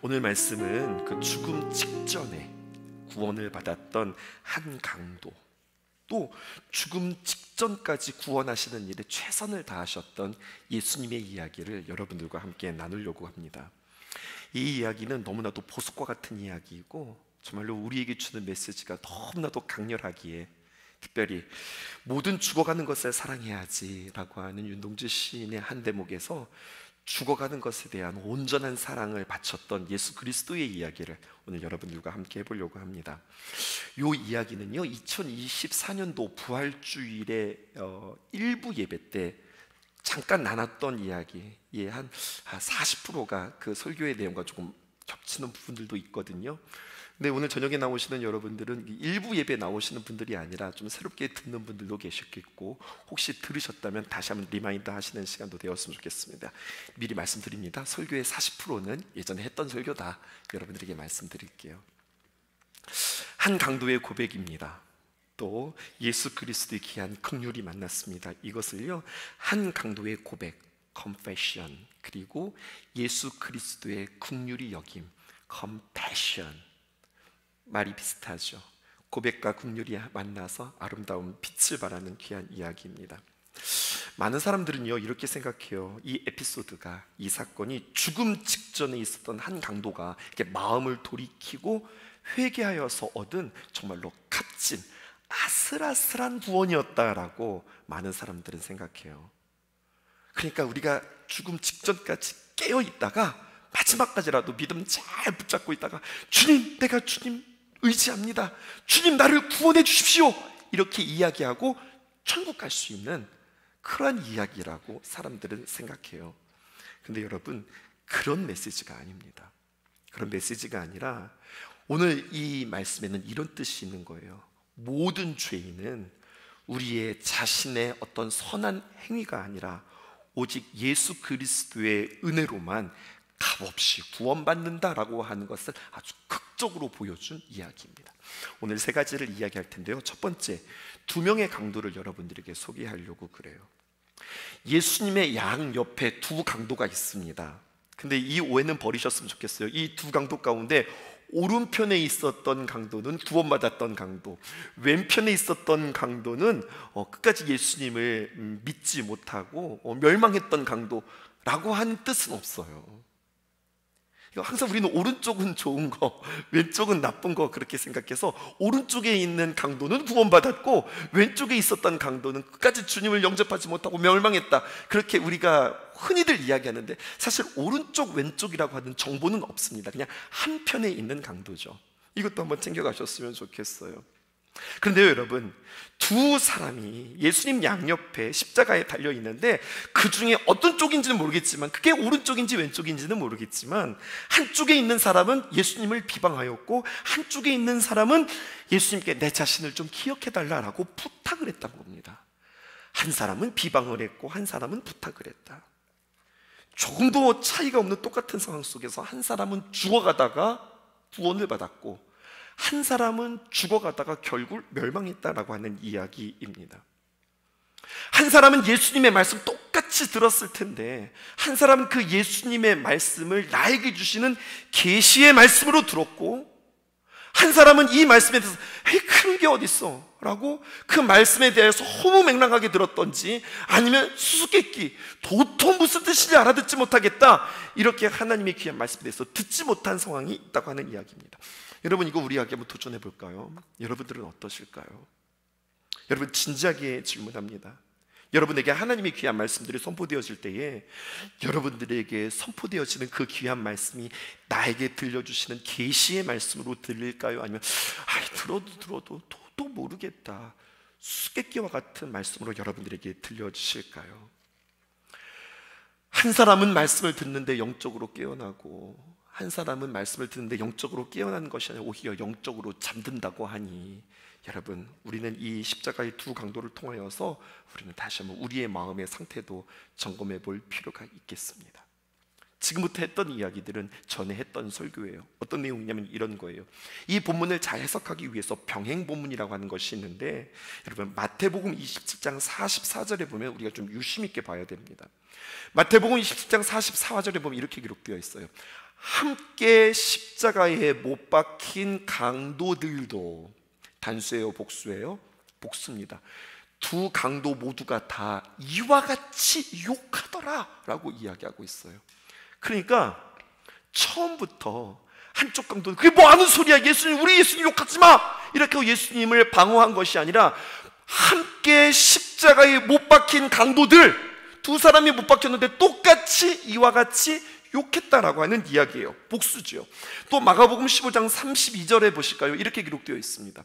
오늘 말씀은 그 죽음 직전에 구원을 받았던 한 강도, 또 죽음 직전까지 구원하시는 일에 최선을 다하셨던 예수님의 이야기를 여러분들과 함께 나누려고 합니다. 이 이야기는 너무나도 보석과 같은 이야기이고 정말로 우리에게 주는 메시지가 너무나도 강렬하기에 특별히 모든 죽어가는 것을 사랑해야지 라고 하는 윤동주 시인의 한 대목에서 죽어가는 것에 대한 온전한 사랑을 바쳤던 예수 그리스도의 이야기를 오늘 여러분들과 함께 해보려고 합니다. 이 이야기는요, 2024년도 부활주일의 일부 예배 때 잠깐 나눴던 이야기의 한 40%가 그 설교의 내용과 조금 겹치는 부분들도 있거든요. 근데 오늘 저녁에 나오시는 여러분들은 일부 예배 나오시는 분들이 아니라 좀 새롭게 듣는 분들도 계셨겠고, 혹시 들으셨다면 다시 한번 리마인드 하시는 시간도 되었으면 좋겠습니다. 미리 말씀드립니다. 설교의 40%는 예전에 했던 설교다. 여러분들에게 말씀드릴게요. 한 강도의 고백입니다. 또 예수 그리스도의 귀한 긍휼이 만났습니다. 이것을요, 한 강도의 고백, confession, 그리고 예수 그리스도의 긍휼이 여김, compassion, 말이 비슷하죠. 고백과 긍휼이 만나서 아름다운 빛을 발하는 귀한 이야기입니다. 많은 사람들은요, 이렇게 생각해요. 이 에피소드가, 이 사건이 죽음 직전에 있었던 한 강도가 이렇게 마음을 돌이키고 회개하여서 얻은 정말로 값진 아슬아슬한 구원이었다라고 많은 사람들은 생각해요. 그러니까 우리가 죽음 직전까지 깨어 있다가 마지막까지라도 믿음 잘 붙잡고 있다가 주님, 내가 주님 의지합니다, 주님 나를 구원해 주십시오, 이렇게 이야기하고 천국 갈 수 있는 그러한 이야기라고 사람들은 생각해요. 근데 여러분, 그런 메시지가 아닙니다. 그런 메시지가 아니라 오늘 이 말씀에는 이런 뜻이 있는 거예요. 모든 죄인은 우리의 자신의 어떤 선한 행위가 아니라 오직 예수 그리스도의 은혜로만 값없이 구원받는다라고 하는 것을 아주 극적으로 보여준 이야기입니다. 오늘 세 가지를 이야기할 텐데요. 첫 번째, 두 명의 강도를 여러분들에게 소개하려고 그래요. 예수님의 양 옆에 두 강도가 있습니다. 근데 이 오해는 버리셨으면 좋겠어요. 이 두 강도 가운데 오른편에 있었던 강도는 구원받았던 강도, 왼편에 있었던 강도는 끝까지 예수님을 믿지 못하고 멸망했던 강도라고 하는 뜻은 없어요. 항상 우리는 오른쪽은 좋은 거, 왼쪽은 나쁜 거 그렇게 생각해서 오른쪽에 있는 강도는 구원받았고 왼쪽에 있었던 강도는 끝까지 주님을 영접하지 못하고 멸망했다, 그렇게 우리가 흔히들 이야기하는데 사실 오른쪽 왼쪽이라고 하는 정보는 없습니다. 그냥 한편에 있는 강도죠. 이것도 한번 챙겨가셨으면 좋겠어요. 그런데요 여러분, 두 사람이 예수님 양옆에 십자가에 달려있는데 그 중에 어떤 쪽인지는 모르겠지만, 그게 오른쪽인지 왼쪽인지는 모르겠지만, 한쪽에 있는 사람은 예수님을 비방하였고 한쪽에 있는 사람은 예수님께 내 자신을 좀 기억해달라고 부탁을 했다는 겁니다. 한 사람은 비방을 했고 한 사람은 부탁을 했다. 조금도 차이가 없는 똑같은 상황 속에서 한 사람은 죽어가다가 구원을 받았고 한 사람은 죽어가다가 결국 멸망했다라고 하는 이야기입니다. 한 사람은 예수님의 말씀 똑같이 들었을 텐데 한 사람은 그 예수님의 말씀을 나에게 주시는 계시의 말씀으로 들었고, 한 사람은 이 말씀에 대해서 에이 그런 게 어딨어 라고 그 말씀에 대해서 허무맹랑하게 들었던지, 아니면 수수께끼 도통 무슨 뜻인지 알아듣지 못하겠다, 이렇게 하나님의 귀한 말씀에 대해서 듣지 못한 상황이 있다고 하는 이야기입니다. 여러분, 이거 우리 이야기 한번 도전해 볼까요? 여러분들은 어떠실까요? 여러분, 진지하게 질문합니다. 여러분에게 하나님의 귀한 말씀들이 선포되어질 때에 여러분들에게 선포되어지는 그 귀한 말씀이 나에게 들려주시는 계시의 말씀으로 들릴까요? 아니면 들어도 또 모르겠다, 수수께끼와 같은 말씀으로 여러분들에게 들려주실까요? 한 사람은 말씀을 듣는데 영적으로 깨어나고 한 사람은 말씀을 듣는데 영적으로 깨어나는 것이 아니라 오히려 영적으로 잠든다고 하니, 여러분, 우리는 이 십자가의 두 강도를 통하여서 우리는 다시 한번 우리의 마음의 상태도 점검해 볼 필요가 있겠습니다. 지금부터 했던 이야기들은 전에 했던 설교예요. 어떤 내용이냐면 이런 거예요. 이 본문을 잘 해석하기 위해서 병행 본문이라고 하는 것이 있는데, 여러분, 마태복음 27장 44절에 보면 우리가 좀 유심 있게 봐야 됩니다. 마태복음 27장 44절에 보면 이렇게 기록되어 있어요. 함께 십자가에 못 박힌 강도들도, 단수예요, 복수예요? 복수입니다. 두 강도 모두가 다 이와 같이 욕하더라 라고 이야기하고 있어요. 그러니까 처음부터 한쪽 강도는 그게 뭐 하는 소리야, 예수님, 우리 예수님 욕하지 마, 이렇게 하고 예수님을 방어한 것이 아니라 함께 십자가에 못 박힌 강도들, 두 사람이 못 박혔는데 똑같이 이와 같이 욕했다라고 하는 이야기예요. 복수죠. 또 마가복음 15장 32절에 보실까요? 이렇게 기록되어 있습니다.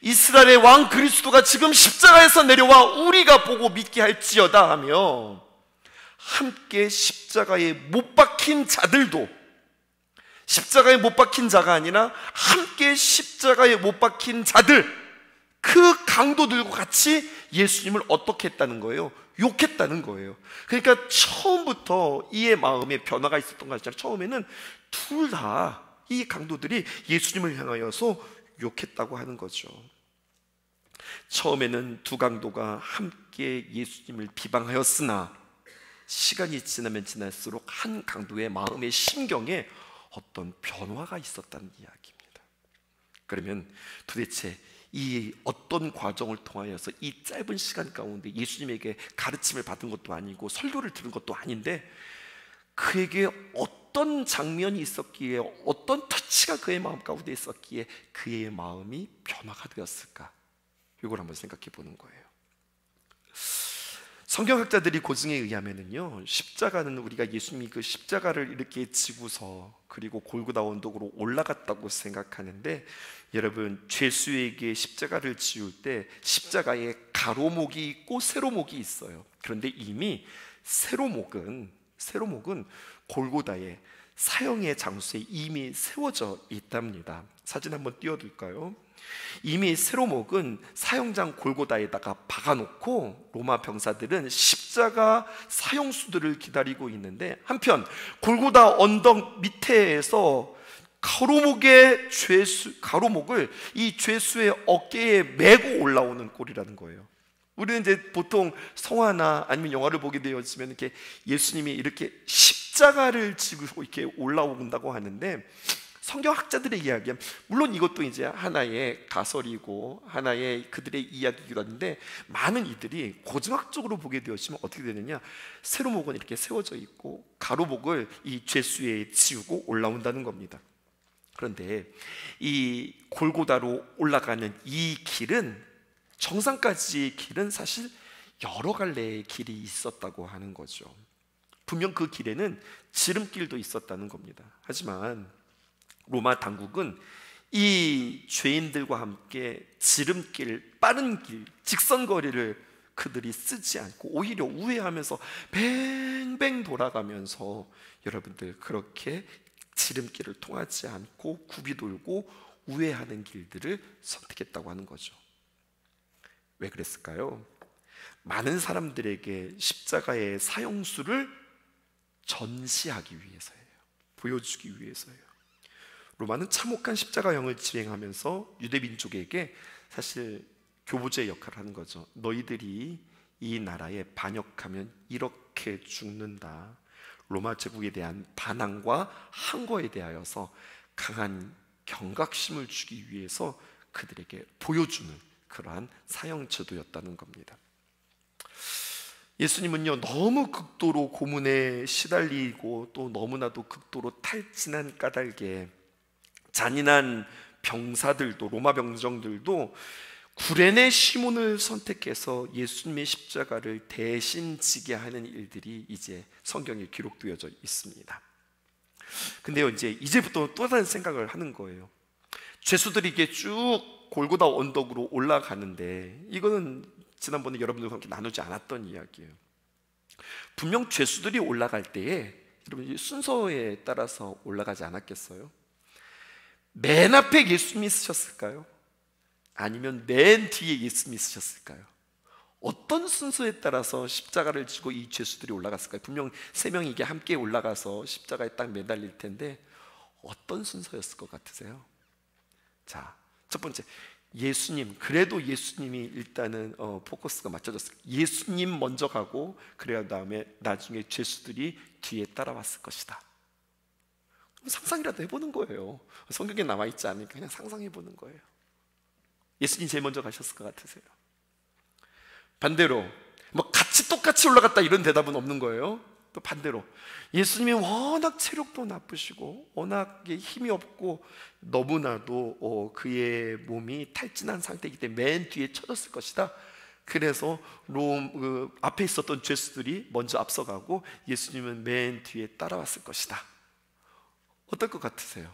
이스라엘의 왕 그리스도가 지금 십자가에서 내려와 우리가 보고 믿게 할지어다 하며, 함께 십자가에 못 박힌 자들도, 십자가에 못 박힌 자가 아니라 함께 십자가에 못 박힌 자들, 그 강도들과 같이 예수님을 어떻게 했다는 거예요? 욕했다는 거예요. 그러니까 처음부터 이의 마음에 변화가 있었던 것이 아니라 처음에는 둘 다 이 강도들이 예수님을 향하여서 욕했다고 하는 거죠. 처음에는 두 강도가 함께 예수님을 비방하였으나 시간이 지나면 지날수록 한 강도의 마음의 심경에 어떤 변화가 있었다는 이야기입니다. 그러면 도대체 이 어떤 과정을 통하여서 이 짧은 시간 가운데 예수님에게 가르침을 받은 것도 아니고 설교를 들은 것도 아닌데 그에게 어떤 장면이 있었기에, 어떤 터치가 그의 마음 가운데 있었기에 그의 마음이 변화가 되었을까? 이걸 한번 생각해 보는 거예요. 성경학자들이 고증에 의하면은요, 십자가는 우리가 예수님이 그 십자가를 이렇게 지고서 그리고 골고다 언덕으로 올라갔다고 생각하는데, 여러분, 죄수에게 십자가를 지울 때 십자가에 가로목이 있고 세로목이 있어요. 그런데 이미 세로목은 골고다에 사형의 장소에 이미 세워져 있답니다. 사진 한번 띄워둘까요? 이미 세로목은 사형장 골고다에다가 박아놓고 로마 병사들은 십자가 사형수들을 기다리고 있는데, 한편 골고다 언덕 밑에서 가로목을 이 죄수의 어깨에 메고 올라오는 꼴이라는 거예요. 우리는 이제 보통 성화나 아니면 영화를 보게 되었으면 이렇게 예수님이 이렇게 십자가를 지고 이렇게 올라온다고 하는데, 성경학자들의 이야기는 물론 이것도 이제 하나의 가설이고 하나의 그들의 이야기이기도 한데, 많은 이들이 고증학적으로 보게 되었으면 어떻게 되느냐, 세로목은 이렇게 세워져 있고 가로목을 이 죄수에 지우고 올라온다는 겁니다. 그런데 이 골고다로 올라가는 이 길은, 정상까지의 길은 사실 여러 갈래의 길이 있었다고 하는 거죠. 분명 그 길에는 지름길도 있었다는 겁니다. 하지만 로마 당국은 이 죄인들과 함께 지름길, 빠른 길, 직선거리를 그들이 쓰지 않고 오히려 우회하면서 뱅뱅 돌아가면서, 여러분들, 그렇게 지름길을 통하지 않고 굽이 돌고 우회하는 길들을 선택했다고 하는 거죠. 왜 그랬을까요? 많은 사람들에게 십자가의 사형수를 전시하기 위해서예요. 보여주기 위해서예요. 로마는 참혹한 십자가형을 집행하면서 유대 민족에게 사실 교보제의 역할을 하는 거죠. 너희들이 이 나라에 반역하면 이렇게 죽는다. 로마 제국에 대한 반항과 항거에 대하여서 강한 경각심을 주기 위해서 그들에게 보여주는 그러한 사형 제도였다는 겁니다. 예수님은요, 너무 극도로 고문에 시달리고 또 너무나도 극도로 탈진한 까닭에 잔인한 병사들도, 로마 병정들도 구레네 시몬을 선택해서 예수님의 십자가를 대신 지게 하는 일들이 이제 성경에 기록되어져 있습니다. 근데요, 이제부터 또 다른 생각을 하는 거예요. 죄수들이 이게 쭉 골고다 언덕으로 올라가는데, 이거는 지난번에 여러분들과 함께 나누지 않았던 이야기예요. 분명 죄수들이 올라갈 때에 여러분 순서에 따라서 올라가지 않았겠어요? 맨 앞에 예수님이 쓰셨을까요? 아니면 맨 뒤에 예수님이 쓰셨을까요? 어떤 순서에 따라서 십자가를 지고 이 죄수들이 올라갔을까요? 분명 세 명이 이게 함께 올라가서 십자가에 딱 매달릴 텐데 어떤 순서였을 것 같으세요? 자, 첫 번째, 예수님, 그래도 예수님이 일단은 포커스가 맞춰졌어요. 예수님 먼저 가고 그래야 다음에 나중에 죄수들이 뒤에 따라왔을 것이다. 상상이라도 해보는 거예요. 성경에 나와 있지 않으니까 그냥 상상해보는 거예요. 예수님 제일 먼저 가셨을 것 같으세요? 반대로 뭐 같이 똑같이 올라갔다 이런 대답은 없는 거예요. 또 반대로 예수님이 워낙 체력도 나쁘시고 워낙 힘이 없고 너무나도 그의 몸이 탈진한 상태이기 때문에 맨 뒤에 쳐졌을 것이다. 그래서 앞에 있었던 죄수들이 먼저 앞서가고 예수님은 맨 뒤에 따라왔을 것이다. 어떨 것 같으세요?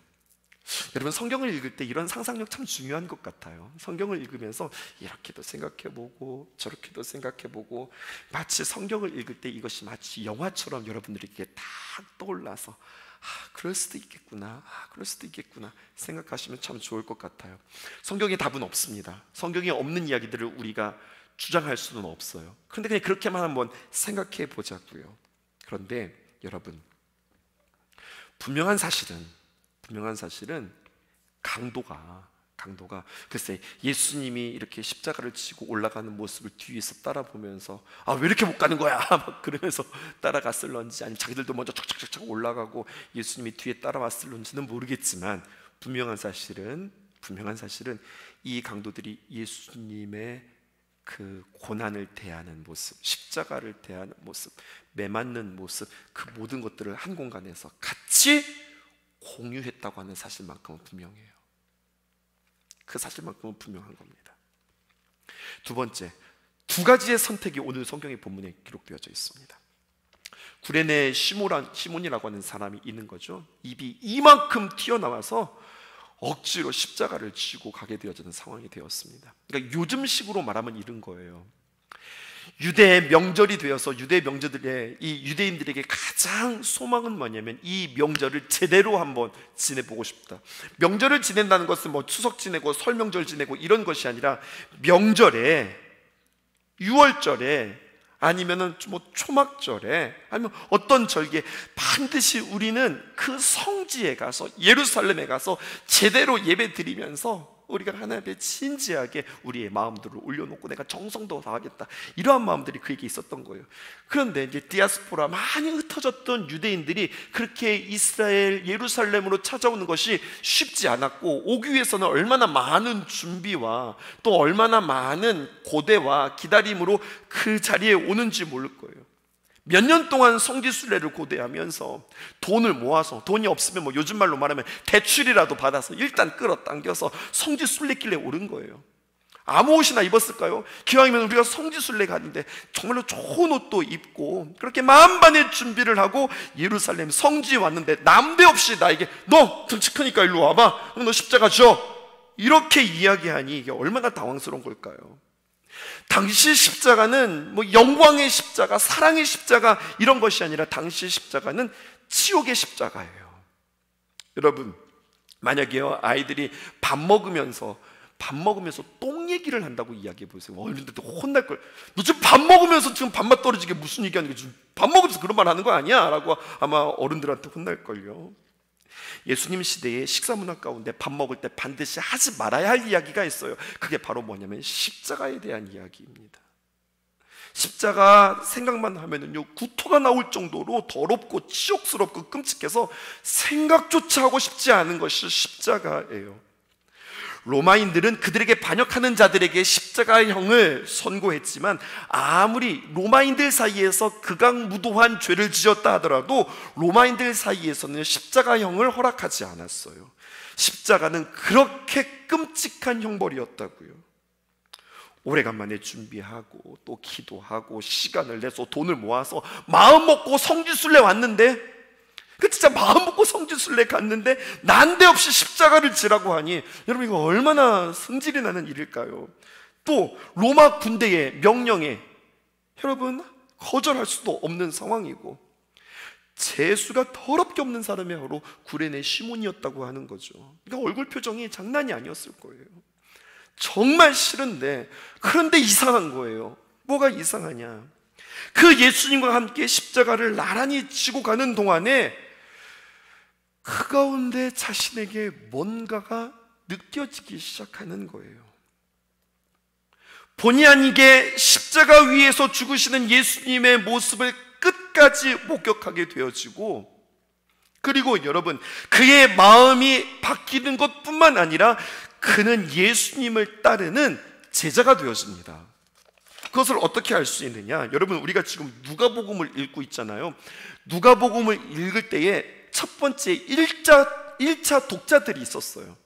여러분, 성경을 읽을 때 이런 상상력 참 중요한 것 같아요. 성경을 읽으면서 이렇게도 생각해보고 저렇게도 생각해보고, 마치 성경을 읽을 때 이것이 마치 영화처럼 여러분들에게 다 떠올라서 그럴 수도 있겠구나, 그럴 수도 있겠구나 생각하시면 참 좋을 것 같아요. 성경에 답은 없습니다. 성경에 없는 이야기들을 우리가 주장할 수는 없어요. 그런데 그냥 그렇게만 한번 생각해 보자고요. 그런데 여러분, 분명한 사실은 강도가 글쎄 예수님이 이렇게 십자가를 지고 올라가는 모습을 뒤에서 따라보면서 왜 이렇게 못 가는 거야 막 그러면서 따라갔을런지, 아니면 자기들도 먼저 척척척척 올라가고 예수님이 뒤에 따라왔을런지는 모르겠지만, 분명한 사실은 이 강도들이 예수님의 그 고난을 대하는 모습, 십자가를 대하는 모습, 매맞는 모습, 그 모든 것들을 한 공간에서 같이 공유했다고 하는 사실만큼은 분명해요. 그 사실만큼은 분명한 겁니다. 두 번째, 두 가지의 선택이 오늘 성경의 본문에 기록되어져 있습니다. 구레네 시몬이라고 하는 사람이 있는 거죠. 입이 이만큼 튀어나와서 억지로 십자가를 지고 가게 되어지는 상황이 되었습니다. 그러니까 요즘식으로 말하면 이런 거예요. 유대의 명절이 되어서 유대인들에게 가장 소망은 뭐냐면 이 명절을 제대로 한번 지내보고 싶다. 명절을 지낸다는 것은 뭐 추석 지내고 설 명절 지내고 이런 것이 아니라, 명절에, 유월절에, 아니면은 뭐 초막절에, 아니면 어떤 절기에 반드시 우리는 그 성지에 가서, 예루살렘에 가서 제대로 예배 드리면서 우리가 하나님 앞에 진지하게 우리의 마음들을 올려놓고 내가 정성도 다하겠다, 이러한 마음들이 그에게 있었던 거예요. 그런데 이제 디아스포라, 많이 흩어졌던 유대인들이 그렇게 이스라엘 예루살렘으로 찾아오는 것이 쉽지 않았고, 오기 위해서는 얼마나 많은 준비와 또 얼마나 많은 고대와 기다림으로 그 자리에 오는지 모를 거예요. 몇 년 동안 성지순례를 고대하면서 돈을 모아서, 돈이 없으면 뭐 요즘 말로 말하면 대출이라도 받아서 일단 끌어당겨서 성지순례길에 오른 거예요. 아무 옷이나 입었을까요? 기왕이면 우리가 성지순례 가는데 정말로 좋은 옷도 입고 그렇게 만반의 준비를 하고 예루살렘 성지에 왔는데, 남대없이 나에게 너 등치 크니까 일로 와봐, 너 십자가 져, 이렇게 이야기하니 이게 얼마나 당황스러운 걸까요? 당시 십자가는 뭐 영광의 십자가, 사랑의 십자가 이런 것이 아니라, 당시 십자가는 치욕의 십자가예요. 여러분, 만약에요, 아이들이 밥 먹으면서 똥 얘기를 한다고 이야기해 보세요. 어른들도 혼날 걸. 너 지금 밥 먹으면서 지금 밥맛 떨어지게 무슨 얘기하는 거야? 지금 밥 먹으면서 그런 말 하는 거 아니야? 라고 아마 어른들한테 혼날 걸요. 예수님 시대의 식사 문화 가운데 밥 먹을 때 반드시 하지 말아야 할 이야기가 있어요. 그게 바로 뭐냐면 십자가에 대한 이야기입니다. 십자가 생각만 하면은요, 구토가 나올 정도로 더럽고 치욕스럽고 끔찍해서 생각조차 하고 싶지 않은 것이 십자가예요. 로마인들은 그들에게 반역하는 자들에게 십자가형을 선고했지만, 아무리 로마인들 사이에서 극악무도한 죄를 지었다 하더라도 로마인들 사이에서는 십자가형을 허락하지 않았어요. 십자가는 그렇게 끔찍한 형벌이었다고요. 오래간만에 준비하고 또 기도하고 시간을 내서 돈을 모아서 마음 먹고 성지순례 왔는데, 진짜 마음 먹고 성지순례 갔는데 난데없이 십자가를 지라고 하니, 여러분 이거 얼마나 성질이 나는 일일까요? 또 로마 군대의 명령에 여러분 거절할 수도 없는 상황이고, 재수가 더럽게 없는 사람이 바로 구레네 시몬이었다고 하는 거죠. 그러니까 얼굴 표정이 장난이 아니었을 거예요. 정말 싫은데, 그런데 이상한 거예요. 뭐가 이상하냐? 그 예수님과 함께 십자가를 나란히 지고 가는 동안에 그 가운데 자신에게 뭔가가 느껴지기 시작하는 거예요. 본의 아니게 십자가 위에서 죽으시는 예수님의 모습을 끝까지 목격하게 되어지고, 그리고 여러분, 그의 마음이 바뀌는 것뿐만 아니라 그는 예수님을 따르는 제자가 되었습니다. 그것을 어떻게 알 수 있느냐? 여러분, 우리가 지금 누가복음을 읽고 있잖아요. 누가복음을 읽을 때에 첫 번째 1차 독자들이 있었어요.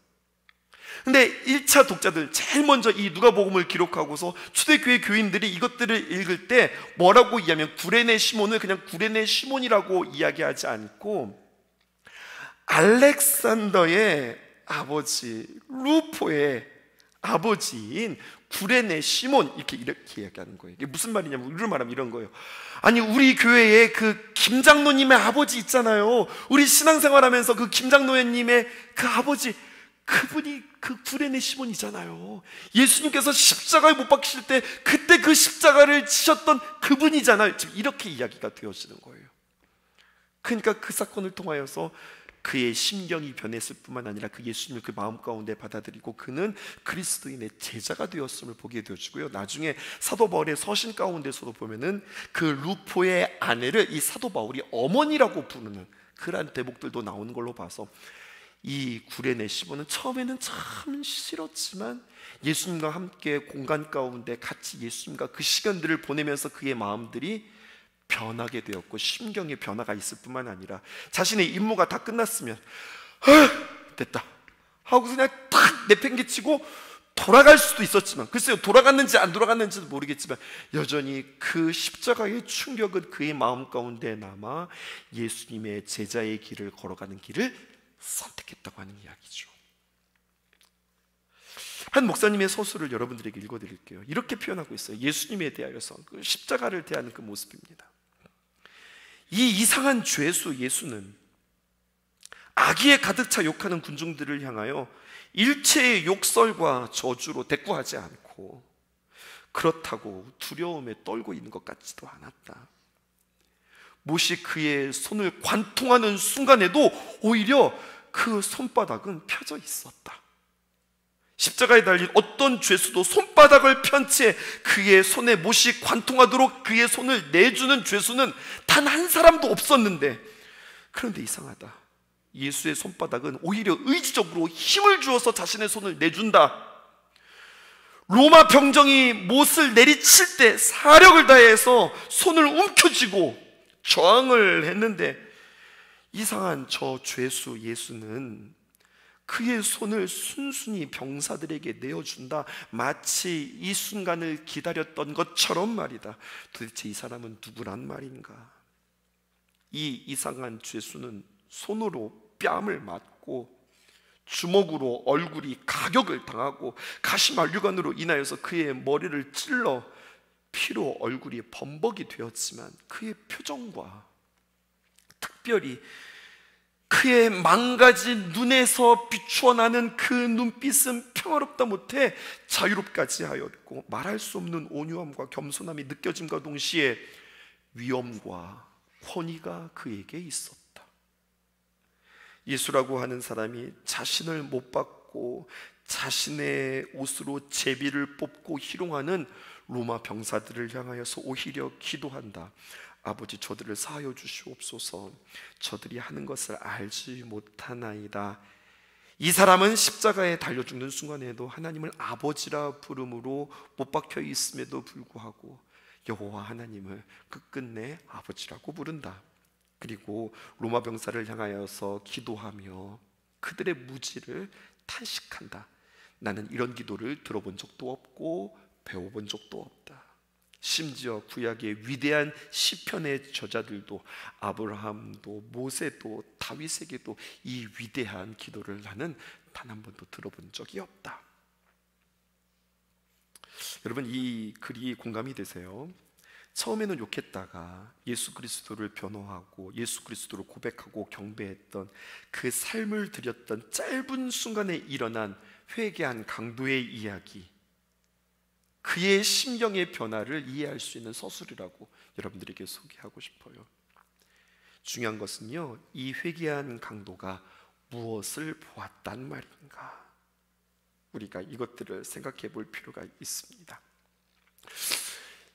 근데 1차 독자들, 제일 먼저 이 누가복음을 기록하고서 초대교회 교인들이 이것들을 읽을 때 뭐라고 이야기하면, 구레네 시몬을 그냥 구레네 시몬이라고 이야기하지 않고 알렉산더의 아버지, 루포의 아버지인 구레네 시몬, 이렇게 이야기하는 거예요. 이게 무슨 말이냐면, 우리로 말하면 이런 거예요. 아니, 우리 교회에 그 김장로님의 아버지 있잖아요. 우리 신앙생활하면서 그 김장로님의 그 아버지, 그분이 그 구레네 시몬이잖아요. 예수님께서 십자가에 못 박히실 때 그때 그 십자가를 지셨던 그분이잖아요. 지금 이렇게 이야기가 되어지는 거예요. 그러니까 그 사건을 통하여서 그의 심경이 변했을 뿐만 아니라 그 예수님을 그 마음 가운데 받아들이고 그는 그리스도인의 제자가 되었음을 보게 되어지고요. 나중에 사도 바울의 서신 가운데서도 보면은 그 루포의 아내를 이 사도 바울이 어머니라고 부르는 그러한 대목들도 나오는 걸로 봐서, 이 구레네 시몬은 처음에는 참 싫었지만 예수님과 함께 공간 가운데 같이 예수님과 그 시간들을 보내면서 그의 마음들이 변하게 되었고 심경의 변화가 있을 뿐만 아니라 자신의 임무가 다 끝났으면 됐다 하고 그냥 탁 내팽개치고 돌아갈 수도 있었지만, 글쎄요, 돌아갔는지 안 돌아갔는지도 모르겠지만 여전히 그 십자가의 충격은 그의 마음 가운데 남아 예수님의 제자의 길을 걸어가는 길을 선택했다고 하는 이야기죠. 한 목사님의 서술을 여러분들에게 읽어드릴게요. 이렇게 표현하고 있어요. 예수님에 대하여서 그 십자가를 대하는 그 모습입니다. 이 이상한 죄수 예수는 악의에 가득 차 욕하는 군중들을 향하여 일체의 욕설과 저주로 대꾸하지 않고, 그렇다고 두려움에 떨고 있는 것 같지도 않았다. 못이 그의 손을 관통하는 순간에도 오히려 그 손바닥은 펴져 있었다. 십자가에 달린 어떤 죄수도 손바닥을 편 채 그의 손에 못이 관통하도록 그의 손을 내주는 죄수는 단 한 사람도 없었는데, 그런데 이상하다. 예수의 손바닥은 오히려 의지적으로 힘을 주어서 자신의 손을 내준다. 로마 병정이 못을 내리칠 때 사력을 다해서 손을 움켜쥐고 저항을 했는데, 이상한 저 죄수 예수는 그의 손을 순순히 병사들에게 내어준다. 마치 이 순간을 기다렸던 것처럼 말이다. 도대체 이 사람은 누구란 말인가? 이 이상한 죄수는 손으로 뺨을 맞고 주먹으로 얼굴이 가격을 당하고 가시만류관으로 인하여서 그의 머리를 찔러 피로 얼굴이 범벅이 되었지만, 그의 표정과 특별히 그의 망가진 눈에서 비추어 나는 그 눈빛은 평화롭다 못해 자유롭까지 하였고, 말할 수 없는 온유함과 겸손함이 느껴짐과 동시에 위엄과 권위가 그에게 있었다. 예수라고 하는 사람이 자신을 못 박고 자신의 옷으로 제비를 뽑고 희롱하는 로마 병사들을 향하여서 오히려 기도한다. 아버지, 저들을 사하여 주시옵소서. 저들이 하는 것을 알지 못하나이다. 이 사람은 십자가에 달려 죽는 순간에도 하나님을 아버지라 부름으로 못 박혀 있음에도 불구하고 여호와 하나님을 끝끝내 아버지라고 부른다. 그리고 로마 병사를 향하여서 기도하며 그들의 무지를 탄식한다. 나는 이런 기도를 들어본 적도 없고 배워본 적도 없다. 심지어 구약의 위대한 시편의 저자들도, 아브라함도 모세도 다윗에게도 이 위대한 기도를 나는 단 한 번도 들어본 적이 없다. 여러분, 이 글이 공감이 되세요? 처음에는 욕했다가 예수 그리스도를 변호하고 예수 그리스도를 고백하고 경배했던 그 삶을 드렸던 짧은 순간에 일어난 회개한 강도의 이야기, 그의 심경의 변화를 이해할 수 있는 서술이라고 여러분들에게 소개하고 싶어요. 중요한 것은요, 이 회개한 강도가 무엇을 보았단 말인가, 우리가 이것들을 생각해 볼 필요가 있습니다.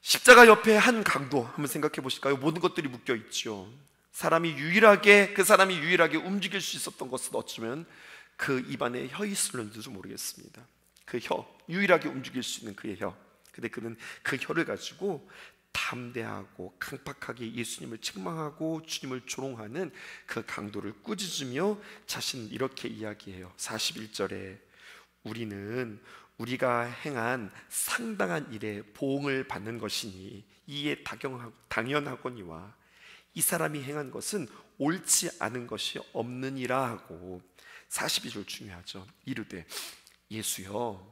십자가 옆에 한 강도 한번 생각해 보실까요? 모든 것들이 묶여 있죠. 그 사람이 유일하게 움직일 수 있었던 것은 어쩌면 그 입안에 혀 있을는지도 모르겠습니다. 그 혀, 유일하게 움직일 수 있는 그의 혀. 근데 그는 그 혀를 가지고 담대하고 강팍하게 예수님을 책망하고 주님을 조롱하는 그 강도를 꾸짖으며 자신은 이렇게 이야기해요. 41절에 우리는 우리가 행한 상당한 일에 보응을 받는 것이니 이에 당연하거니와 이 사람이 행한 것은 옳지 않은 것이 없느니라 하고 42절 중요하죠. 이르되 예수여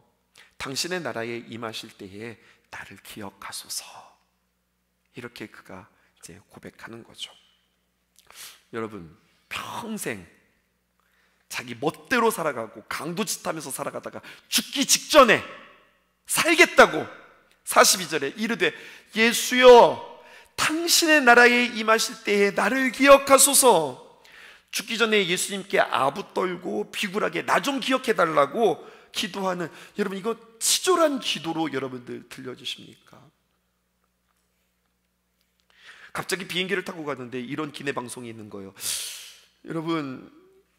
당신의 나라에 임하실 때에 나를 기억하소서. 이렇게 그가 이제 고백하는 거죠. 여러분, 평생 자기 멋대로 살아가고 강도짓하면서 살아가다가 죽기 직전에 살겠다고 42절에 이르되 예수여 당신의 나라에 임하실 때에 나를 기억하소서. 죽기 전에 예수님께 아부 떨고 비굴하게 나 좀 기억해 달라고 기도하는, 여러분 이거 치졸한 기도로 여러분들 들려주십니까? 갑자기 비행기를 타고 가는데 이런 기내 방송이 있는 거예요. 여러분,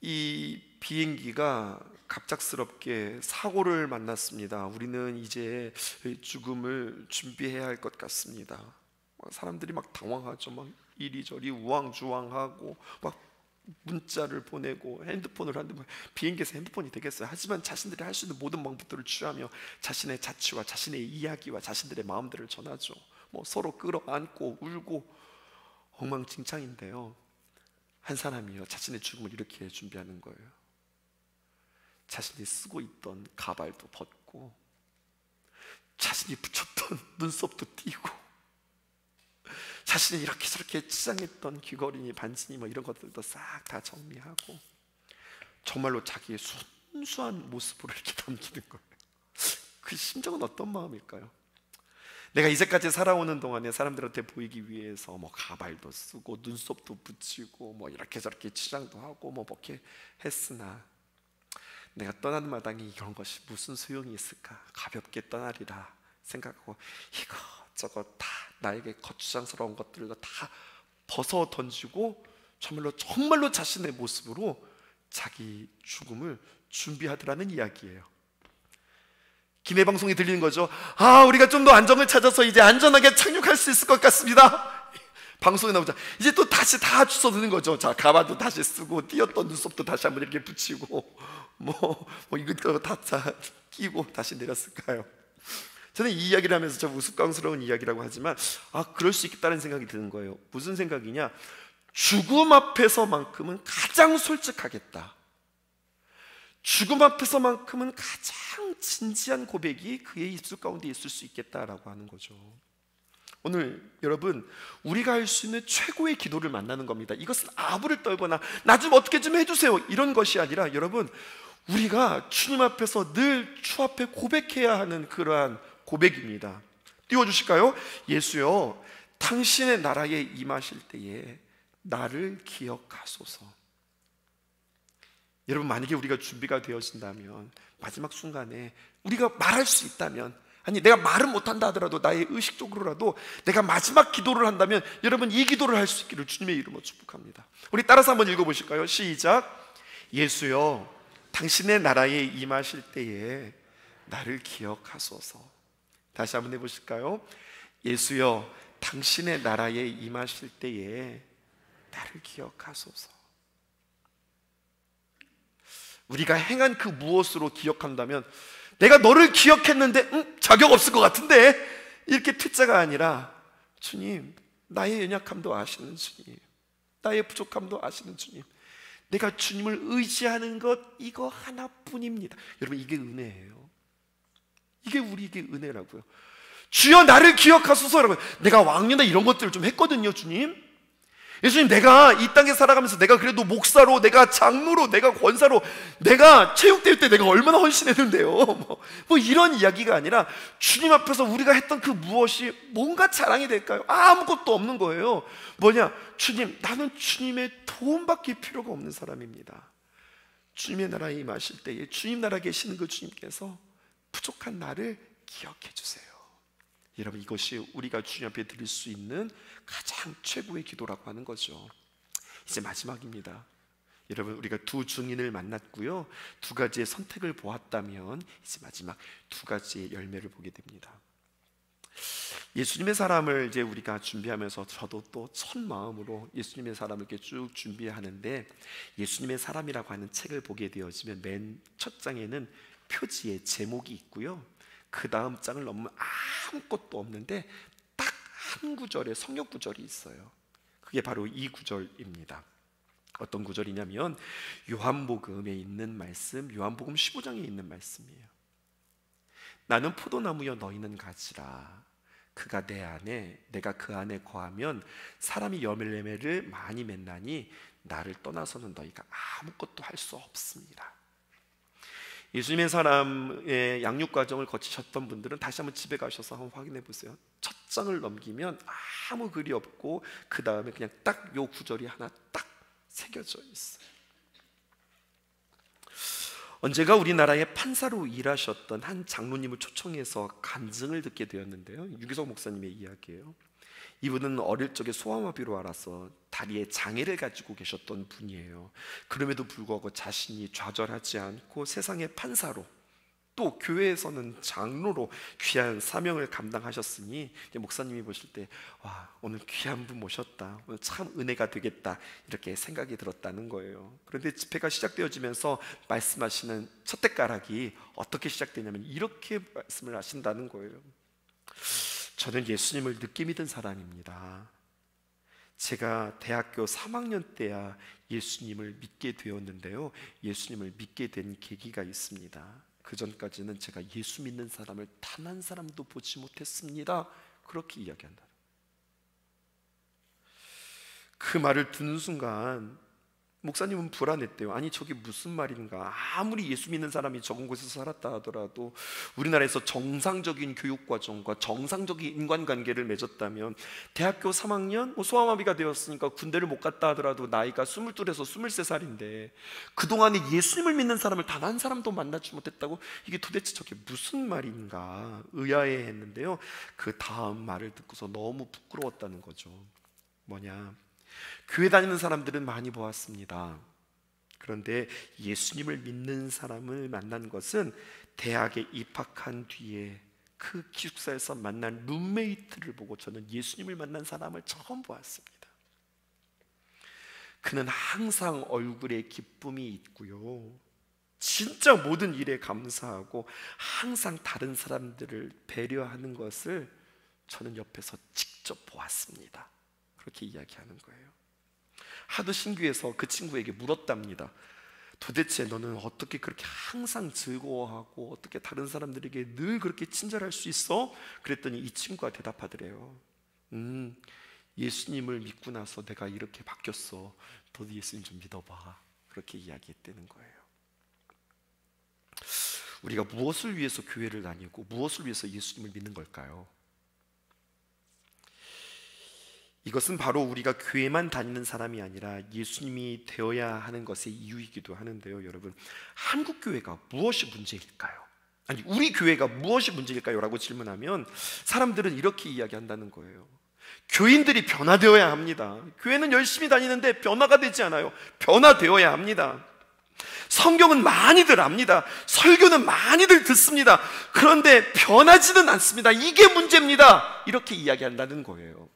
이 비행기가 갑작스럽게 사고를 만났습니다. 우리는 이제 죽음을 준비해야 할 것 같습니다. 사람들이 막 당황하죠. 막 이리저리 우왕좌왕하고 막 문자를 보내고 핸드폰을 하는데 비행기에서 핸드폰이 되겠어요? 하지만 자신들이 할 수 있는 모든 방법들을 취하며 자신의 자취와 자신의 이야기와 자신들의 마음들을 전하죠. 뭐 서로 끌어안고 울고 엉망진창인데요, 한 사람이요 자신의 죽음을 이렇게 준비하는 거예요. 자신이 쓰고 있던 가발도 벗고 자신이 붙였던 눈썹도 띄고 자신이 이렇게 저렇게 치장했던 귀걸이니 반지니 뭐 이런 것들도 싹 다 정리하고 정말로 자기의 순수한 모습으로 이렇게 담기는 거예요. 그 심정은 어떤 마음일까요? 내가 이제까지 살아오는 동안에 사람들한테 보이기 위해서 뭐 가발도 쓰고 눈썹도 붙이고 뭐 이렇게 저렇게 치장도 하고 뭐 이렇게 했으나 내가 떠나는 마당에 이런 것이 무슨 소용이 있을까? 가볍게 떠나리라 생각하고 이것저것 다 나에게 거추장스러운 것들도 다 벗어 던지고 정말로 자신의 모습으로 자기 죽음을 준비하더라는 이야기예요. 기내 방송이 들리는 거죠. 우리가 좀 더 안정을 찾아서 이제 안전하게 착륙할 수 있을 것 같습니다. 방송에 나오자 이제 또 다시 다 주워드는 거죠. 자, 가발도 다시 쓰고 띄었던 눈썹도 다시 한번 이렇게 붙이고 뭐 이것도 다 끼고 다시 내렸을까요? 저는 이 이야기를 하면서 좀 우스꽝스러운 이야기라고 하지만 그럴 수 있겠다는 생각이 드는 거예요. 무슨 생각이냐? 죽음 앞에서만큼은 가장 솔직하겠다. 죽음 앞에서만큼은 가장 진지한 고백이 그의 입술 가운데 있을 수 있겠다라고 하는 거죠. 오늘 여러분, 우리가 할 수 있는 최고의 기도를 만나는 겁니다. 이것은 아부를 떨거나 나 좀 어떻게 좀 해주세요 이런 것이 아니라, 여러분 우리가 주님 앞에서 늘 주 앞에 고백해야 하는 그러한 고백입니다. 띄워주실까요? 예수여 당신의 나라에 임하실 때에 나를 기억하소서. 여러분, 만약에 우리가 준비가 되어진다면, 마지막 순간에 우리가 말할 수 있다면, 아니 내가 말은 못한다 하더라도 나의 의식적으로라도 내가 마지막 기도를 한다면, 여러분 이 기도를 할 수 있기를 주님의 이름으로 축복합니다. 우리 따라서 한번 읽어보실까요? 시작. 예수여 당신의 나라에 임하실 때에 나를 기억하소서. 다시 한번 해보실까요? 예수여 당신의 나라에 임하실 때에 나를 기억하소서. 우리가 행한 그 무엇으로 기억한다면, 내가 너를 기억했는데 자격 없을 것 같은데 이렇게 퇴짜가 아니라, 주님 나의 연약함도 아시는 주님, 나의 부족함도 아시는 주님, 내가 주님을 의지하는 것 이거 하나뿐입니다. 여러분 이게 은혜예요. 이게 우리에게 은혜라고요. 주여 나를 기억하소서. 여러분, 내가 왕년에 이런 것들을 좀 했거든요. 주님, 예수님 내가 이 땅에 살아가면서 내가 그래도 목사로, 내가 장로로, 내가 권사로, 내가 체육대회 때 내가 얼마나 헌신했는데요. 뭐 이런 이야기가 아니라, 주님 앞에서 우리가 했던 그 무엇이 뭔가 자랑이 될까요? 아무것도 없는 거예요. 뭐냐? 주님, 나는 주님의 도움받기 필요가 없는 사람입니다. 주님의 나라에 임하실 때에 주님 나라 계시는 그 주님께서 부족한 나를 기억해 주세요. 여러분, 이것이 우리가 주님 앞에 드릴 수 있는 가장 최고의 기도라고 하는 거죠. 이제 마지막입니다. 여러분, 우리가 두 증인을 만났고요, 두 가지의 선택을 보았다면 이제 마지막 두 가지의 열매를 보게 됩니다. 예수님의 사람을 이제 우리가 준비하면서 저도 또 첫 마음으로 예수님의 사람을 이렇게 쭉 준비하는데, 예수님의 사람이라고 하는 책을 보게 되어지면 맨 첫 장에는 표지에 제목이 있고요, 그 다음 장을 넘으면 아무것도 없는데 딱 한 구절의 성경 구절이 있어요. 그게 바로 이 구절입니다. 어떤 구절이냐면 요한복음에 있는 말씀, 요한복음 15장에 있는 말씀이에요. 나는 포도나무여 너희는 가지라. 그가 내 안에, 내가 그 안에 거하면 사람이 열매를 많이 맺나니 나를 떠나서는 너희가 아무것도 할 수 없습니다. 예수님의 사람의 양육 과정을 거치셨던 분들은 다시 한번 집에 가셔서 한번 확인해 보세요. 첫 장을 넘기면 아무 글이 없고 그 다음에 그냥 딱 요 구절이 하나 딱 새겨져 있어요. 언제가 우리나라의 판사로 일하셨던 한 장로님을 초청해서 간증을 듣게 되었는데요, 유기석 목사님의 이야기예요. 이분은 어릴 적에 소아마비로 알아서 다리에 장애를 가지고 계셨던 분이에요. 그럼에도 불구하고 자신이 좌절하지 않고 세상의 판사로, 또 교회에서는 장로로 귀한 사명을 감당하셨으니 목사님이 보실 때 와, 오늘 귀한 분 모셨다, 오늘 참 은혜가 되겠다, 이렇게 생각이 들었다는 거예요. 그런데 집회가 시작되어지면서 말씀하시는 첫 대가락이 어떻게 시작되냐면 이렇게 말씀을 하신다는 거예요. 저는 예수님을 늦게 믿은 사람입니다. 제가 대학교 3학년 때야 예수님을 믿게 되었는데요, 예수님을 믿게 된 계기가 있습니다. 그 전까지는 제가 예수 믿는 사람을 단 한 사람도 보지 못했습니다. 그렇게 이야기한다. 그 말을 듣는 순간 목사님은 불안했대요. 아니 저게 무슨 말인가. 아무리 예수 믿는 사람이 적은 곳에서 살았다 하더라도, 우리나라에서 정상적인 교육과정과 정상적인 인간관계를 맺었다면 대학교 3학년 소아마비가 되었으니까 군대를 못 갔다 하더라도 나이가 22에서 23살인데 그동안에 예수님을 믿는 사람을 단 한 사람도 만나지 못했다고, 이게 도대체 저게 무슨 말인가 의아해했는데요, 그 다음 말을 듣고서 너무 부끄러웠다는 거죠. 뭐냐, 교회 다니는 사람들은 많이 보았습니다. 그런데 예수님을 믿는 사람을 만난 것은 대학에 입학한 뒤에 그 기숙사에서 만난 룸메이트를 보고 저는 예수님을 만난 사람을 처음 보았습니다. 그는 항상 얼굴에 기쁨이 있고요, 진짜 모든 일에 감사하고 항상 다른 사람들을 배려하는 것을 저는 옆에서 직접 보았습니다. 그렇게 이야기하는 거예요. 하도 신기해서 그 친구에게 물었답니다. 도대체 너는 어떻게 그렇게 항상 즐거워하고 어떻게 다른 사람들에게 늘 그렇게 친절할 수 있어? 그랬더니 이 친구가 대답하더래요. 예수님을 믿고 나서 내가 이렇게 바뀌었어. 너도 예수님 좀 믿어봐. 그렇게 이야기했다는 거예요. 우리가 무엇을 위해서 교회를 다니고 무엇을 위해서 예수님을 믿는 걸까요? 이것은 바로 우리가 교회만 다니는 사람이 아니라 예수님이 되어야 하는 것의 이유이기도 하는데요. 여러분, 한국 교회가 무엇이 문제일까요? 아니, 우리 교회가 무엇이 문제일까요? 라고 질문하면 사람들은 이렇게 이야기한다는 거예요. 교인들이 변화되어야 합니다. 교회는 열심히 다니는데 변화가 되지 않아요. 변화되어야 합니다. 성경은 많이들 압니다. 설교는 많이들 듣습니다. 그런데 변하지는 않습니다. 이게 문제입니다. 이렇게 이야기한다는 거예요.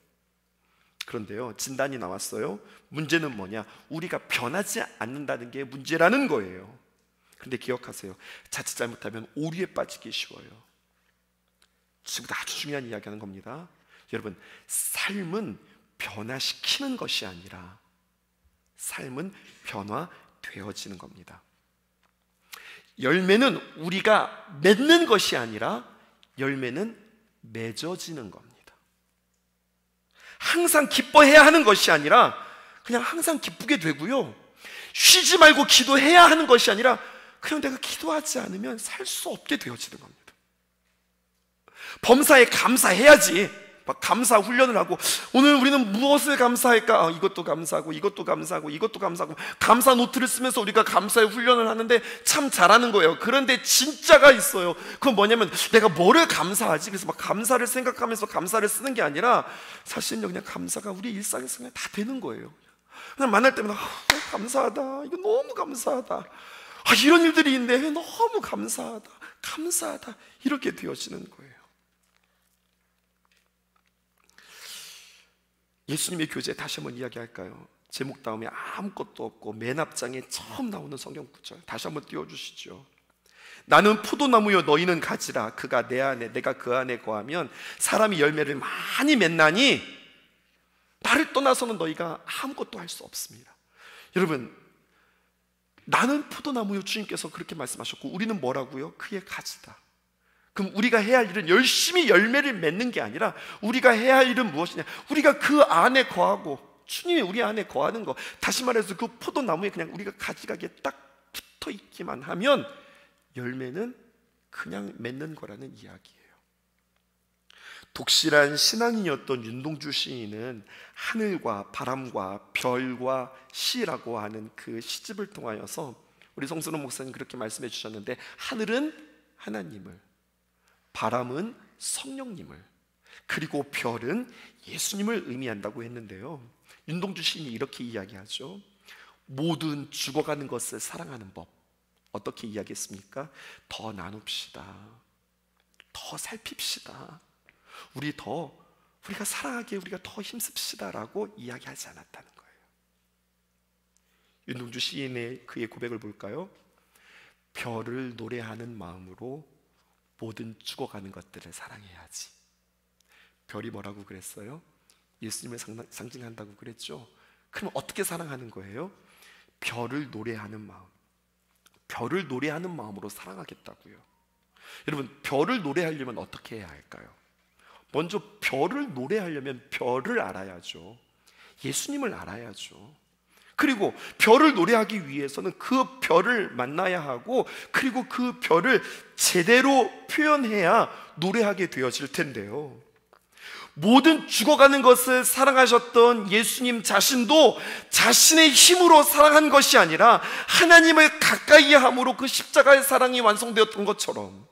그런데요, 진단이 나왔어요. 문제는 뭐냐? 우리가 변하지 않는다는 게 문제라는 거예요. 그런데 기억하세요. 자칫 잘못하면 오류에 빠지기 쉬워요. 지금부터 아주 중요한 이야기하는 겁니다. 여러분, 삶은 변화시키는 것이 아니라 삶은 변화되어지는 겁니다. 열매는 우리가 맺는 것이 아니라 열매는 맺어지는 겁니다. 항상 기뻐해야 하는 것이 아니라 그냥 항상 기쁘게 되고요, 쉬지 말고 기도해야 하는 것이 아니라 그냥 내가 기도하지 않으면 살 수 없게 되어지는 겁니다. 범사에 감사해야지. 막 감사 훈련을 하고, 오늘 우리는 무엇을 감사할까? 이것도 감사하고 이것도 감사하고 이것도 감사하고, 감사 노트를 쓰면서 우리가 감사의 훈련을 하는데 참 잘하는 거예요. 그런데 진짜가 있어요. 그건 뭐냐면 내가 뭐를 감사하지? 그래서 막 감사를 생각하면서 감사를 쓰는 게 아니라 사실은요, 그냥 감사가 우리 일상에서 그냥 다 되는 거예요. 그냥 만날 때마다 감사하다, 이거 너무 감사하다, 이런 일들이 있는데 너무 감사하다, 감사하다, 이렇게 되어지는 거예요. 예수님의 교제 다시 한번 이야기할까요? 제목 다음에 아무것도 없고 맨 앞장에 처음 나오는 성경 구절 다시 한번 띄워주시죠. 나는 포도나무요 너희는 가지라. 그가 내 안에 내가 그 안에 거하면 사람이 열매를 많이 맺나니 나를 떠나서는 너희가 아무것도 할 수 없습니다. 여러분, 나는 포도나무요, 주님께서 그렇게 말씀하셨고 우리는 뭐라고요? 그의 가지다. 그럼 우리가 해야 할 일은 열심히 열매를 맺는 게 아니라 우리가 해야 할 일은 무엇이냐? 우리가 그 안에 거하고 주님이 우리 안에 거하는 거, 다시 말해서 그 포도나무에 그냥 우리가 가지가게 딱 붙어 있기만 하면 열매는 그냥 맺는 거라는 이야기예요. 독실한 신앙인이었던 윤동주 시인은 하늘과 바람과 별과 시라고 하는 그 시집을 통하여서 우리 성순호 목사님 그렇게 말씀해 주셨는데, 하늘은 하나님을, 바람은 성령님을, 그리고 별은 예수님을 의미한다고 했는데요, 윤동주 시인이 이렇게 이야기하죠. 모든 죽어가는 것을 사랑하는 법, 어떻게 이야기했습니까? 더 나눕시다, 더 살핍시다, 우리가 사랑하기에 우리가 더 힘씁시다라고 이야기하지 않았다는 거예요. 윤동주 시인의 그의 고백을 볼까요? 별을 노래하는 마음으로 모든 죽어가는 것들을 사랑해야지. 별이 뭐라고 그랬어요? 예수님을 상징한다고 그랬죠. 그럼 어떻게 사랑하는 거예요? 별을 노래하는 마음, 별을 노래하는 마음으로 사랑하겠다고요. 여러분, 별을 노래하려면 어떻게 해야 할까요? 먼저 별을 노래하려면 별을 알아야죠. 예수님을 알아야죠. 그리고 별을 노래하기 위해서는 그 별을 만나야 하고, 그리고 그 별을 제대로 표현해야 노래하게 되어질 텐데요, 모든 죽어가는 것을 사랑하셨던 예수님 자신도 자신의 힘으로 사랑한 것이 아니라 하나님을 가까이 함으로 그 십자가의 사랑이 완성되었던 것처럼,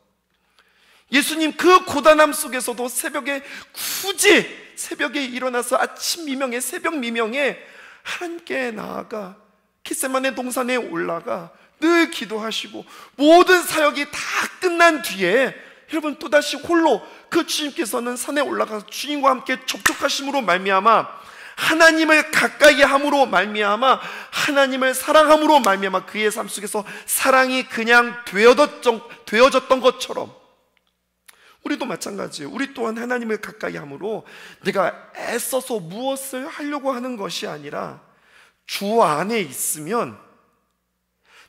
예수님 그 고단함 속에서도 새벽에 굳이 새벽에 일어나서 아침 미명에, 새벽 미명에 하나님께 나아가 겟세마네 동산에 올라가 늘 기도하시고, 모든 사역이 다 끝난 뒤에 여러분 또다시 홀로 그 주님께서는 산에 올라가서 주님과 함께 접촉하심으로 말미암아, 하나님을 가까이 함으로 말미암아, 하나님을 사랑함으로 말미암아 그의 삶 속에서 사랑이 그냥 되어졌던 것처럼, 우리도 마찬가지예요. 우리 또한 하나님을 가까이 함으로 내가 애써서 무엇을 하려고 하는 것이 아니라 주 안에 있으면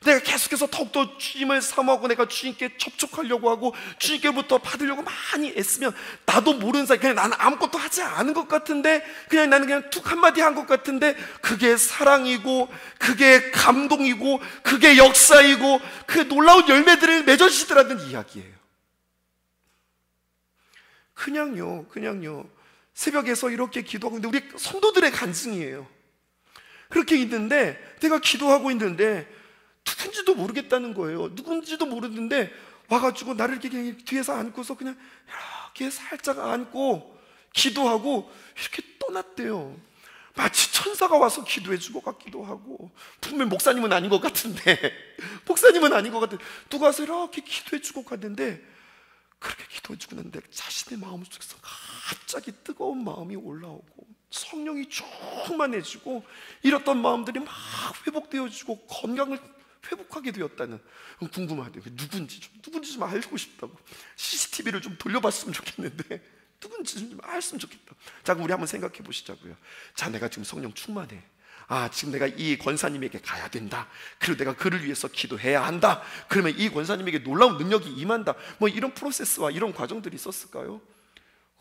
내가 계속해서 더욱더 주님을 사모하고 내가 주님께 접촉하려고 하고 주님께부터 받으려고 많이 애쓰면, 나도 모르는 사이 그냥 나는 아무것도 하지 않은 것 같은데, 그냥 나는 그냥 툭 한마디 한 것 같은데, 그게 사랑이고 그게 감동이고 그게 역사이고 그 놀라운 열매들을 맺어지더라는 이야기예요. 그냥요 새벽에서 이렇게 기도하고 있는데, 우리 성도들의 간증이에요. 그렇게 있는데 내가 기도하고 있는데 누군지도 모르겠다는 거예요. 누군지도 모르는데 와가지고 나를 이렇게 그냥 뒤에서 안고서 그냥 이렇게 살짝 안고 기도하고 이렇게 떠났대요. 마치 천사가 와서 기도해준 것 같기도 하고, 분명 목사님은 아닌 것 같은데 누가 와서 이렇게 기도해주고 갔는데, 그렇게 기도해주고 있는데 자신의 마음 속에서 갑자기 뜨거운 마음이 올라오고 성령이 충만해지고 잃었던 마음들이 막 회복되어지고 건강을 회복하게 되었다는, 궁금하대요. 누군지 좀 알고 싶다고. CCTV를 좀 돌려봤으면 좋겠는데 누군지 좀 알았으면 좋겠다. 자, 그럼 우리 한번 생각해 보시자고요. 자, 내가 지금 성령 충만해. 지금 내가 이 권사님에게 가야 된다. 그리고 내가 그를 위해서 기도해야 한다. 그러면 이 권사님에게 놀라운 능력이 임한다. 뭐 이런 프로세스와 이런 과정들이 있었을까요?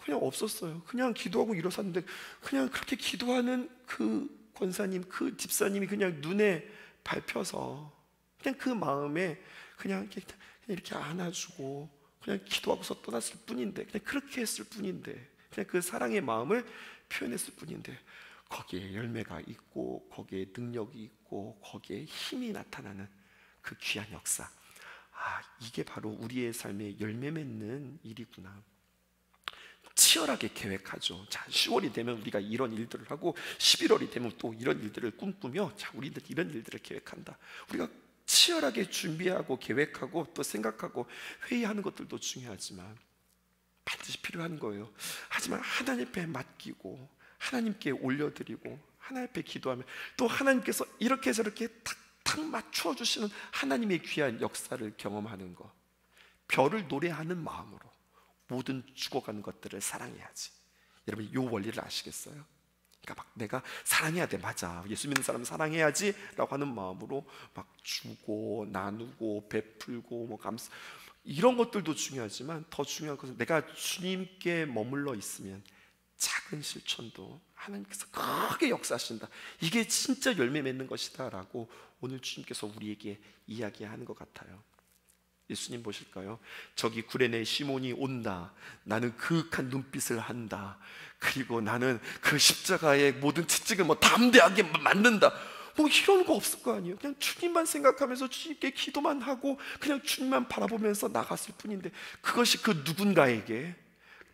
그냥 없었어요. 그냥 기도하고 일어섰는데, 그냥 그렇게 기도하는 그 권사님, 그 집사님이 그냥 눈에 밟혀서 그냥 그 마음에 그냥 이렇게 안아주고 그냥 기도하고서 떠났을 뿐인데, 그냥 그렇게 했을 뿐인데, 그냥 그 사랑의 마음을 표현했을 뿐인데, 거기에 열매가 있고 거기에 능력이 있고 거기에 힘이 나타나는 그 귀한 역사. 이게 바로 우리의 삶에 열매 맺는 일이구나. 치열하게 계획하죠. 자, 10월이 되면 우리가 이런 일들을 하고 11월이 되면 또 이런 일들을 꿈꾸며 자, 우리는 이런 일들을 계획한다. 우리가 치열하게 준비하고 계획하고 또 생각하고 회의하는 것들도 중요하지만 반드시 필요한 거예요. 하지만 하나님 앞에 맡기고 하나님께 올려드리고 하나님 앞에 기도하면 또 하나님께서 이렇게 저렇게 탁탁 맞추어 주시는 하나님의 귀한 역사를 경험하는 것. 별을 노래하는 마음으로 모든 죽어가는 것들을 사랑해야지. 여러분 이 원리를 아시겠어요? 그러니까 막 내가 사랑해야 돼, 맞아, 예수 믿는 사람 사랑해야지 라고 하는 마음으로 막 주고 나누고 베풀고 뭐 감사, 이런 것들도 중요하지만 더 중요한 것은 내가 주님께 머물러 있으면 작은 실천도 하나님께서 크게 역사하신다. 이게 진짜 열매 맺는 것이다 라고 오늘 주님께서 우리에게 이야기하는 것 같아요. 예수님 보실까요? 저기 구레네 시몬이 온다. 나는 그윽한 눈빛을 한다. 그리고 나는 그 십자가의 모든 채찍을 뭐 담대하게 만든다. 뭐 이런 거 없을 거 아니에요. 그냥 주님만 생각하면서 주님께 기도만 하고 그냥 주님만 바라보면서 나갔을 뿐인데 그것이 그 누군가에게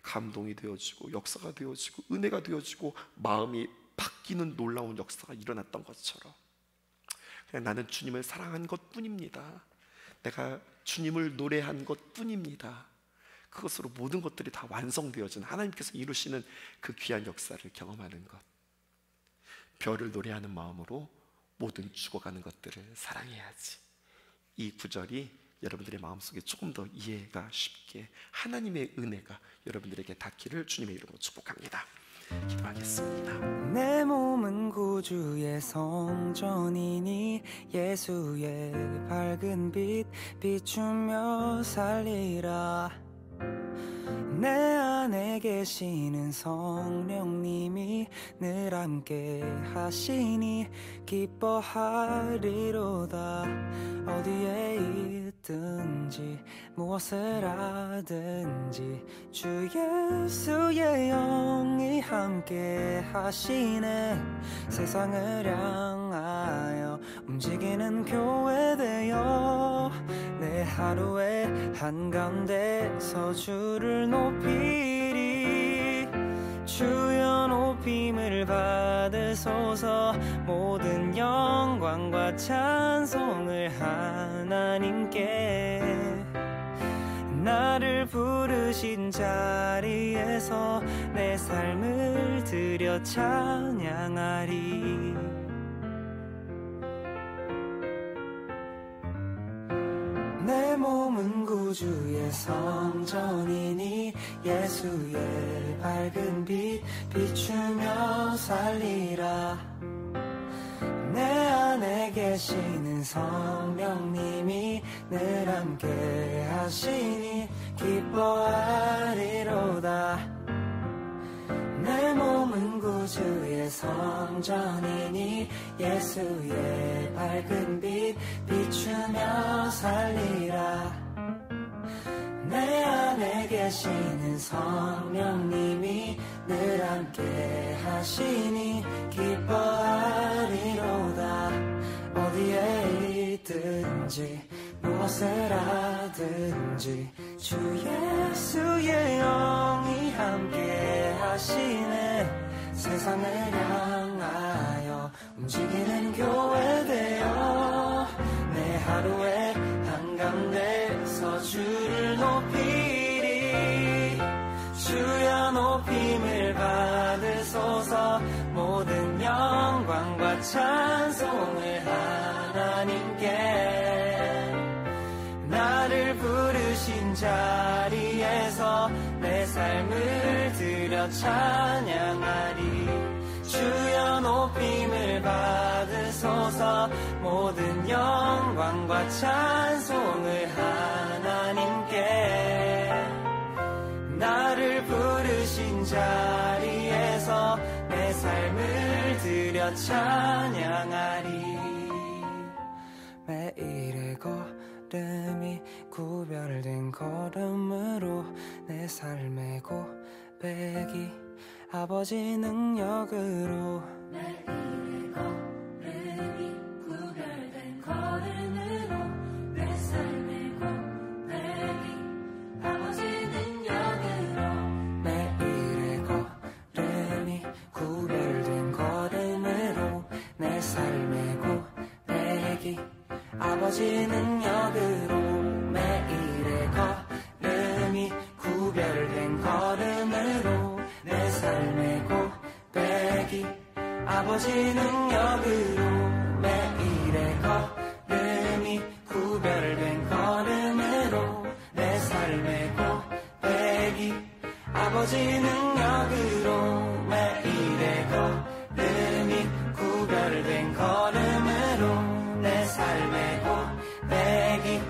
감동이 되어지고 역사가 되어지고 은혜가 되어지고 마음이 바뀌는 놀라운 역사가 일어났던 것처럼 그냥 나는 주님을 사랑한 것뿐입니다. 내가 주님을 노래한 것뿐입니다. 그것으로 모든 것들이 다 완성되어진 하나님께서 이루시는 그 귀한 역사를 경험하는 것. 별을 노래하는 마음으로 모든 죽어가는 것들을 사랑해야지. 이 구절이 여러분들의 마음속에 조금 더 이해가 쉽게 하나님의 은혜가 여러분들에게 닿기를 주님의 이름으로 축복합니다. 기도하겠습니다. 내 몸은 구주의 성전이니 예수의 밝은 빛 비추며 살리라. 내 안에 계시는 성령님이 늘 함께 하시니 기뻐하리로다. 어디에 있든지 무엇을 하든지 주 예수의 영이 함께 하시네. 세상을 향하여 움직이는 교회 되어 내 하루의 한가운데서 주를 높이리. 주여 높임을 받으소서. 모든 영광과 찬송을 하나님께. 나를 부르신 자리에서 내 삶을 드려 찬양하리. 내 몸은 구주의 성전이니 예수의 밝은 빛 비추며 살리라. 내 안에 계시는 성령님이 늘 함께 하시니 기뻐하리로다. 내 몸은 구주의 성전이니 예수의 밝은 빛 비추며 살리라. 내 안에 계시는 성령님이 늘 함께 하시니 기뻐하리로다. 어디에 있든지 무엇을 하든지 주 예수의 영이 함께 하시네. 세상을 향하여 움직이는 교회 되어 내 하루의 한가운데서 주를 높이리. 주여 높임을 받으소서. 모든 영광과 찬송을 하나님께. 나를 부르신 자리에서 내 삶을 드려 찬양하리. 주여 높임을 받으소서. 모든 영광과 찬송을 하나님께. 나를 부르신 자리에서 내 삶을 드려 찬양하리. 매일의 걸음이 구별된 걸음으로 내 삶의 고백이 아버지 능력으로. 매일의 걸음이 구별된 걸음으로 내 삶의 고백이 아버지 능력으로. 매일의 아버지 능력으로 매일의 걸음이 구별된 걸음으로 내 삶의 고백이 아버지 능력으로 매일의 걸음이 구별된 걸음으로 내 삶의 고백이 아버지 능력으로 매일의 걸음이 구별된 걸음으로 내 삶의 고백이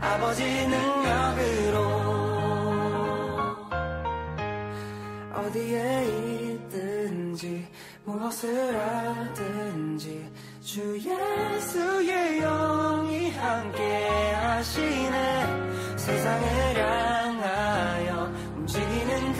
아버지 능력으로 어디에 있든지 무엇을 하든지 주 예수의 영이 함께 하시네 세상을 향하여 움직이는